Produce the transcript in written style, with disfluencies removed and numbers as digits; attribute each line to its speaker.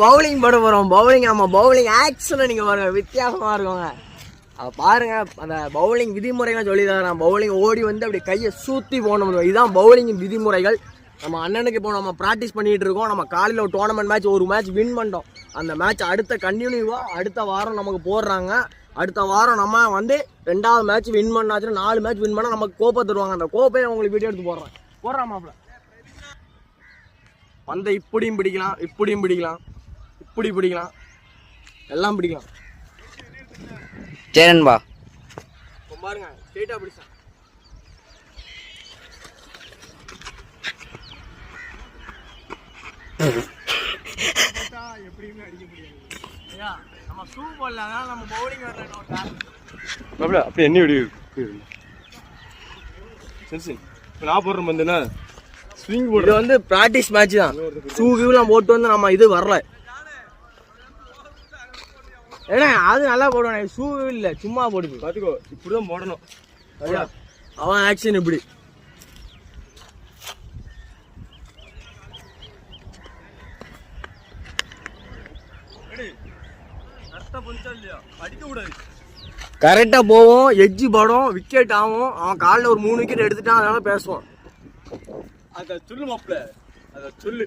Speaker 1: Bowling போட போகிறோம். Bowling ஆமாம், பவுலிங் ஆக்ஷனை நீங்கள் பாருங்க, வித்தியாசமாக இருக்குங்க. அதை பாருங்க, அந்த பவுலிங் விதிமுறைகள் சொல்லி தரேன். பவுலிங் ஓடி வந்து அப்படி கையை சூற்றி போகணும். இதுதான் பவுலிங்கின் விதிமுறைகள். நம்ம அண்ணனுக்கு இப்போ நம்ம ப்ராக்டிஸ் பண்ணிகிட்டு இருக்கோம். நம்ம காலையில் ஒரு டோர்னமெண்ட் மேட்ச், ஒரு மேட்ச் வின் பண்ணிட்டோம். அந்த மேட்ச் அடுத்த கண்டினியூவாக அடுத்த வாரம் நமக்கு போடுறாங்க. அடுத்த வாரம் நம்ம வந்து 2வது மேட்ச் வின் பண்ணாச்சுன்னா 4 மேட்ச் வின் பண்ணால் நமக்கு கோப்பை தருவாங்க. அந்த கோப்பையை உங்களுக்கு வீடியோ எடுத்து போடுறான் மாப்பிள்ள. பந்தை இப்படியும் பிடிக்கலாம், இப்படியும் பிடிக்கலாம், இப்படி பிடிக்கலாம், எல்லாம் பிடிக்கலாம்.
Speaker 2: சேரன்பா
Speaker 1: பாருங்க, ஸ்ட்ரெயிட்டா பிடிச்சா. எப்படியுமே அடிக்க முடியாது. நம்ம ஷூ போடல, அதனால நம்ம பவுலிங் வரல.
Speaker 3: அப்படி என்ன விடு சரி. நான் போடுற பந்துனா ஸ்விங் போடு.
Speaker 1: இது வந்து பிராக்டிஸ் மேட்ச் தான். ஷூ கியூலாம் போட்டு வந்து நம்ம இது வரல. ஏன்னா அது நல்லா போடுவானே, ஷூ இல்லை, சும்மா போடுது.
Speaker 3: பார்த்துக்கோ, இப்படிதான் போடணும்.
Speaker 1: அவன் ஆக்ஷன் இப்படி. கரெக்டா போவோம், எட்ஜி படம், விக்கெட் ஆகும். அவன் காலில் ஒரு 3 விக்கெட் எடுத்துட்டான், அதனால பேசுவான்.
Speaker 3: அத சொல்லு மாப்பிள்ள, அத சொல்லு.